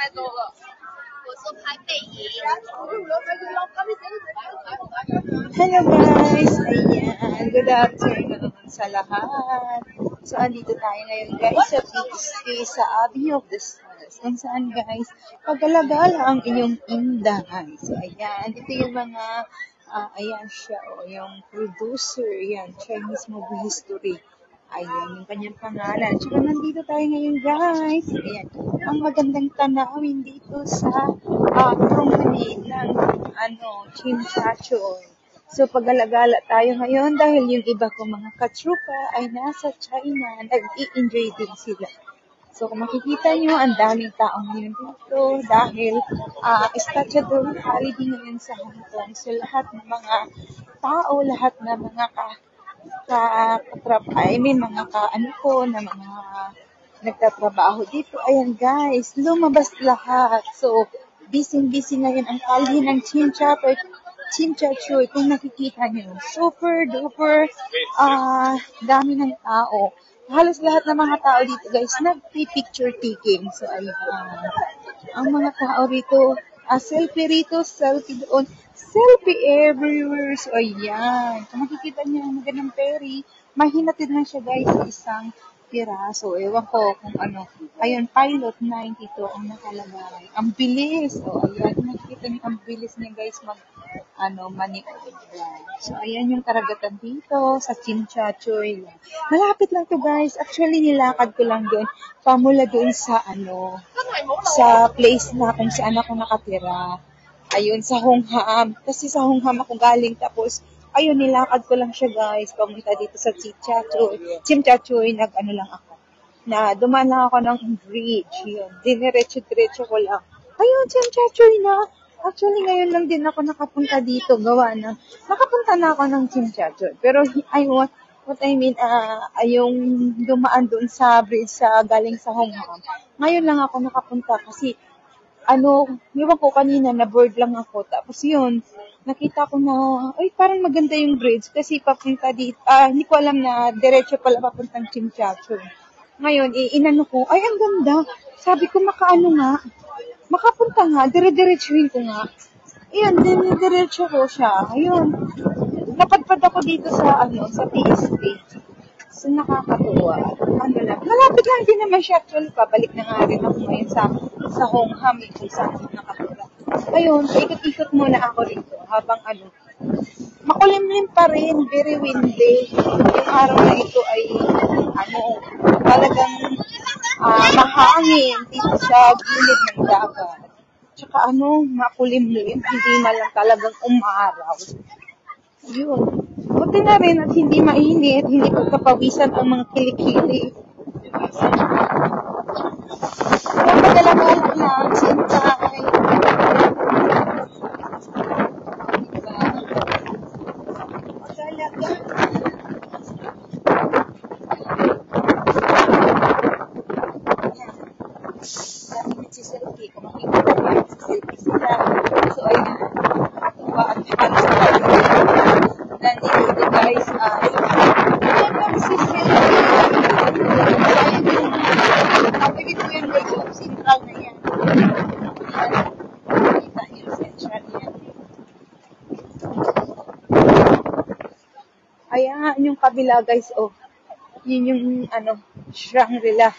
Hello guys! Ayan, good afternoon sa lahat. So, andito tayo ngayon guys sa PSP sa Abbey of the Stars. Kung saan guys, pagkalagala ang inyong inday. So, ayan, dito yung mga, ayan siya, yung producer, yan, Chinese movie history. Ayan, yung kanyang pangalan. Tsaka nandito tayo ngayon guys. Ayan, ang magandang tanawin dito sa promenade ng Chimchachoy. So, pag-alagala tayo ngayon dahil yung iba kong mga katrupa ay nasa China, nag-i-enjoy din sila. So, kung makikita nyo, ang daming taong ngayon dito dahil statutory holiday ngayon sa Hong Kong. So, lahat ng mga tao, lahat ng mga mga nagtatrabaho dito. Ayan guys, lumabas lahat. So, busy-busy ngayon ang kalye ng Chimchachoy, kung nakikita nyo. Super duper dami ng tao. Halos lahat ng mga tao dito guys, nagpi-picture taking. So, ayan. Ang mga tao rito, selfie rito, selfie doon, selfie everywhere. So, ayan. Kung makikita nyo ang magandang ferry, mahinatid na siya guys sa isang piraso. Ewan ko kung ano. Ayun, Pilot 92 ang nakalagay. Ang bilis. So, ayan. Nakikita niyo ang bilis niya guys maniover. So, ayan yung karagatan dito sa Chimchachoy. Malapit lang to guys. Actually, nilakad ko lang doon. Pamula doon sa sa place na kung saan ako nakatira. Ayun, sa Hongham. Kasi sa Hongham ako galing. Tapos, ayun, nilakad ko lang siya guys. Pamunta dito sa Chimchachoy, lang ako. Dumaan lang ako ng bridge. Yun, diniretso-diretso ko lang. Ayun, Chimchachoy na. Actually, ngayon lang din ako nakapunta dito. Nakapunta na ako ng Chimchachoy. Pero, what I mean, yung dumaan doon sa bridge galing sa Hongham. Ngayon lang ako nakapunta kasi, iwan ko kanina, na-board lang ako. Tapos yun, nakita ko na, parang maganda yung bridge kasi papunta dito, hindi ko alam na diretso pala papuntang Chimchachoy. Ngayon, inano ko, ang ganda. Sabi ko, makapunta nga, dire-diretsuhin ko nga. Ayan, dire-diretso ko siya. Ayun, napadpad ako dito sa PSP. So, nakakatuwa. Malapit lang din naman siya. Actually, pabalik na nga rin ako ngayon sa Hongham, kung saan ako nakatula. Ayun, ikot-ikot muna ako dito habang makulimlim pa rin, very windy. Yung araw na ito ay, talagang mahangin dito sa gilid ng dagat. Tsaka makulimlim, hindi malang talagang umaraw. Yun. Buti na rin at hindi mainit, hindi pagkapawisan ang mga kilikili. Kaya madala-dala lang, sintay. Selfie, kung makikita ko yung selfie sila. So, ayun, nandito guys, ayan lang si selfie. Pwede ko yan guys, yung central na yan. Nakita yung central yan. Ayan, yung kabila guys, yun yung, Shangri-La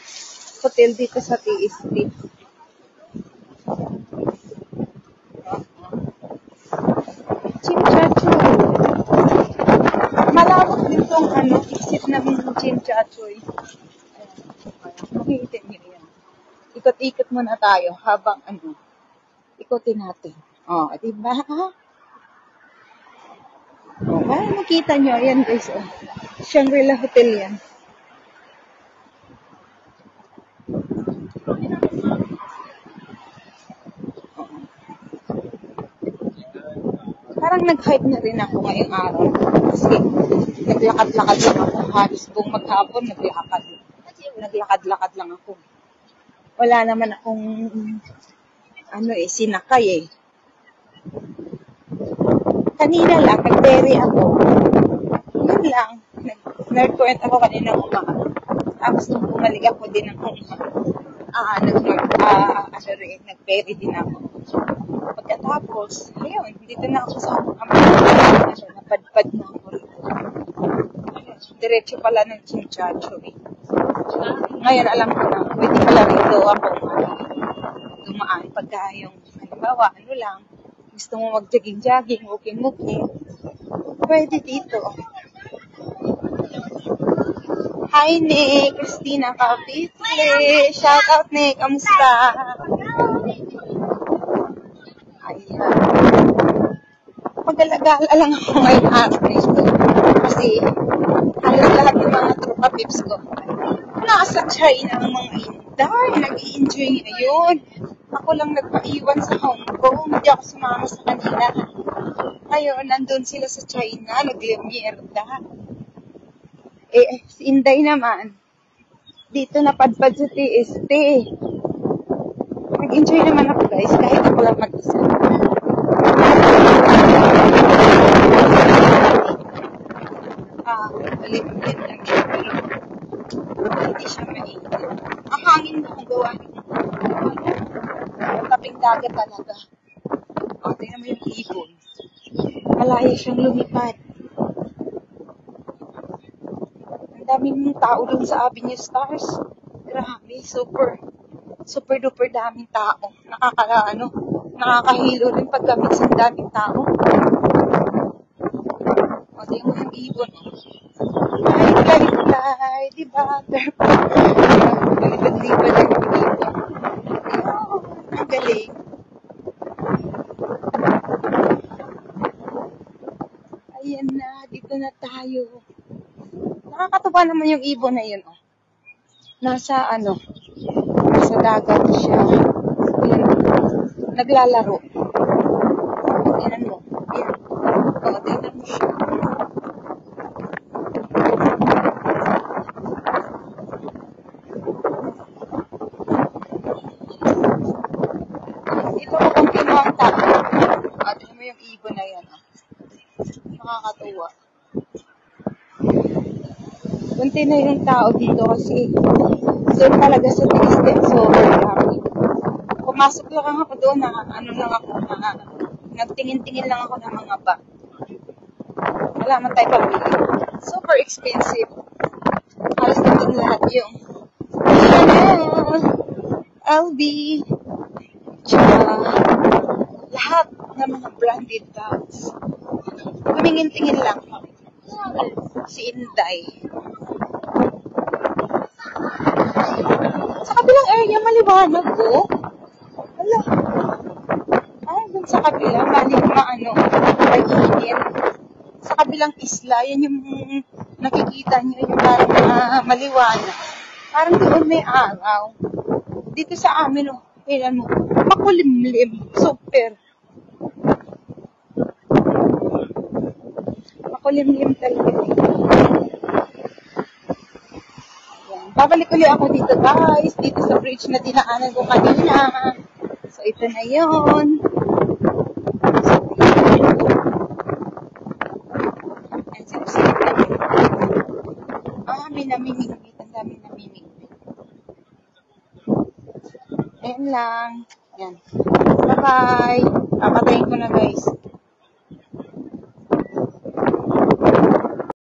Hotel dito sa PSP. Chimchachoy. Malawak din tong exit ng Chimchachoy. Makikita niyo yan. Ikot-ikot muna tayo habang ikotin natin. Diba? Makikita niyo, ayan guys, Shangri-La Hotel yan. Parang nag-hype na rin ako ngayong araw. Kasi naglakad-lakad lang ako. Halos buong maghapon, naglakad-lakad lang ako. Wala naman akong, sinakay Kanina lang, nag-ferry ako. Yun lang. Nag-nerd ako kanina umaga. Tapos nung bumalik ako din ng nag-ferry din ako. Pagkatapos, ayun, dito na ako sa napadpad na ako rito. Diretso pala ng Chinchacho eh. Ngayon, alam ko na, pwede pala rito ako dumaan pagka yung, halimbawa, gusto mo mag-jogging-jogging, walking-walking, pwede dito. Hi, Nick! Christina Capitale! Shout out, Nick! Kamusta? Ayan. Mag-alagala lang ako ngayon araw nito. Kasi, halos lahat ng mga tropa pips ko. Nasa China ang mga Inday. Nag-i-enjoy ngayon. Ako lang nagpaiwan sa Hong Kong. Hindi ako sumama sa kanila. Ngayon, nandun sila sa China. Nag-mierda. Si Inday naman, dito napadpad sa TST. Nag-enjoy naman ako guys, kahit ako lang mag-isa. Malimlim lang siya, pero hindi siya mainit. Ang hangin na kung gawa niyo. Taping dagat talaga. Tingnan mo yung ibon. Malaya siyang lumipad. Daming tao dun sa Avenue Stars. Grabe, super duper daming tao. Nakakahilo rin pag minsan daming tao. Tingnan mo yung ibon. Fly, di ba? Palipad-lipad yung ibon. Ang galing. Ayan na, dito na tayo. Nakakatuwa naman yung ibon na yun, oh. Nasa dagat siya. Ayan, naglalaro. Ayan mo. Ayan. Tingnan mo siya. Ito ko kung kinuha ang tao. Tingnan mo yung ibon na yan, oh. Nakakatuwa. Kunti na yung tao dito kasi doon talaga sa TST sobrang dami. Pumasok lang ako doon nagtingin-tingin lang ako ng mga bag. Wala man tayo pabili. Super expensive. Halos natin lahat yung Chanel, LV, tsaka lahat ng mga branded bags. Tumingin-tingin lang si Inday. Sa kabilang area, maliwanag ko. Wala. Dun sa kabila, mainit. Sa kabilang isla, yan yung nakikita nyo, yung parang maliwanag. Parang doon may araw. Dito sa amin, kailan mo, makulimlim. Super. Makulimlim talaga dito. Babalik ulit ako dito guys, dito sa bridge na dinaanan ko kanina. So ito na yun. And silip-silip lang yun. May namimingwit. Ang dami namimingwit. Ayan lang. Ayan. Bye-bye. Papatayin ko na guys.